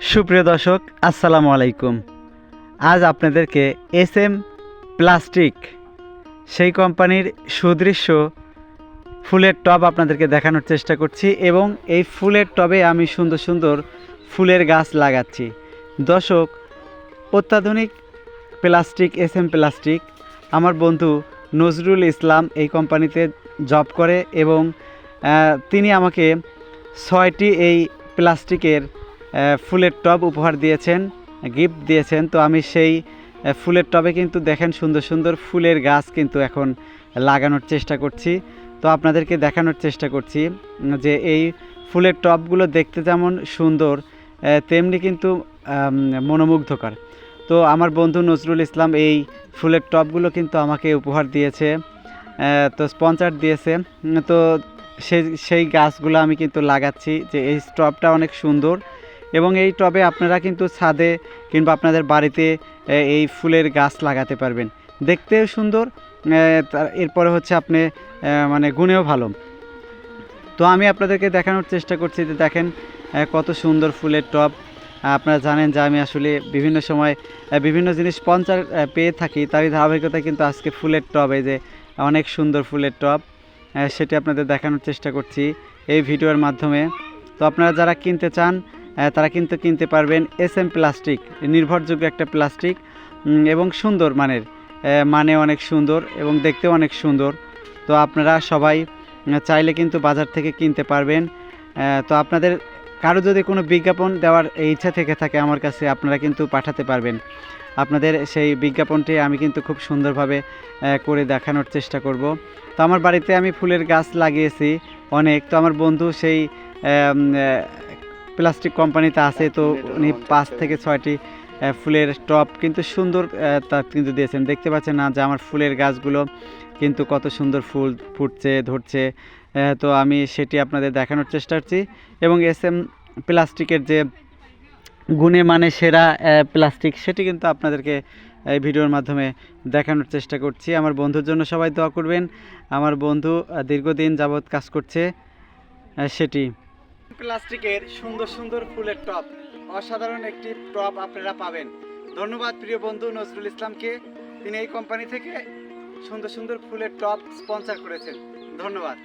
সুপ্রিয় দর্শক, আসসালামু আলাইকুম। আজ আপনাদেরকে এসএম প্লাস্টিক সেই কোম্পানির সুদৃশ্য ফুলের টব আপনাদেরকে দেখানোর চেষ্টা করছি এবং এই ফুলের টবে আমি সুন্দর সুন্দর ফুলের গাছ লাগাচ্ছি। দর্শক, অত্যাধুনিক প্লাস্টিক এসএম প্লাস্টিক আমার বন্ধু নজরুল ইসলাম এই কোম্পানিতে জব করে এবং তিনি আমাকে 6টি এই প্লাস্টিকের ফুলের টব উপহার দিয়েছেন, গিফট দিয়েছেন। তো আমি সেই ফুলের টবে কিন্তু দেখেন সুন্দর সুন্দর ফুলের গাছ কিন্তু এখন লাগানোর চেষ্টা করছি। তো আপনাদেরকে দেখানোর চেষ্টা করছি যে এই ফুলের টবগুলো দেখতে যেমন সুন্দর তেমনি কিন্তু মনোমুগ্ধকর। তো আমার বন্ধু নজরুল ইসলাম এই ফুলের টবগুলো কিন্তু আমাকে উপহার দিয়েছে, তো স্পন্সর দিয়েছে। তো সেই গাছগুলো আমি কিন্তু লাগাচ্ছি যে এই টবটা অনেক সুন্দর এবং এই টবে আপনারা কিন্তু ছাদে কিংবা আপনাদের বাড়িতে এই ফুলের গাছ লাগাতে পারবেন, দেখতেও সুন্দর, এরপরে হচ্ছে আপনি মানে গুণেও ভালো। তো আমি আপনাদেরকে দেখানোর চেষ্টা করছি যে দেখেন কত সুন্দর ফুলের টব। আপনারা জানেন যে আমি আসলে বিভিন্ন সময় বিভিন্ন জিনিস স্পন্সর পেয়ে থাকি, তারই ধারাবাহিকতায় কিন্তু আজকে ফুলের টব, এই যে অনেক সুন্দর ফুলের টব, সেটি আপনাদের দেখানোর চেষ্টা করছি এই ভিডিওর মাধ্যমে। তো আপনারা যারা কিনতে চান তারা কিন্তু কিনতে পারবেন। এসএম প্লাস্টিক নির্ভরযোগ্য একটা প্লাস্টিক এবং সুন্দর মানের, মানে অনেক সুন্দর এবং দেখতেও অনেক সুন্দর। তো আপনারা সবাই চাইলে কিন্তু বাজার থেকে কিনতে পারবেন। তো আপনাদের কারো যদি কোনো বিজ্ঞাপন দেওয়ার ইচ্ছা থেকে থাকে আমার কাছে, আপনারা কিন্তু পাঠাতে পারবেন। আপনাদের সেই বিজ্ঞাপনটি আমি কিন্তু খুব সুন্দরভাবে করে দেখানোর চেষ্টা করব। তো আমার বাড়িতে আমি ফুলের গাছ লাগিয়েছি অনেক। তো আমার বন্ধু সেই প্লাস্টিক কোম্পানিতে আছে, তো উনি 5 থেকে 6টি ফুলের টব কিন্তু সুন্দর তা কিন্তু দিয়েছেন। দেখতে পাচ্ছেন না যে আমার ফুলের গাছগুলো কিন্তু কত সুন্দর ফুল ফুটছে, ধরছে। তো আমি সেটি আপনাদের দেখানোর চেষ্টা করছি এবং এসএম প্লাস্টিকের যে গুণে মানে সেরা প্লাস্টিক, সেটি কিন্তু আপনাদেরকে এই ভিডিওর মাধ্যমে দেখানোর চেষ্টা করছি। আমার বন্ধুর জন্য সবাই দোয়া করবেন। আমার বন্ধু দীর্ঘদিন যাবৎ কাজ করছে সেটি। প্লাস্টিকের সুন্দর সুন্দর ফুলের টব, অসাধারণ একটি টব আপনারা পাবেন। ধন্যবাদ প্রিয় বন্ধু নজরুল ইসলামকে, তিনি এই কোম্পানি থেকে সুন্দর সুন্দর ফুলের টব স্পন্সর করেছেন। ধন্যবাদ।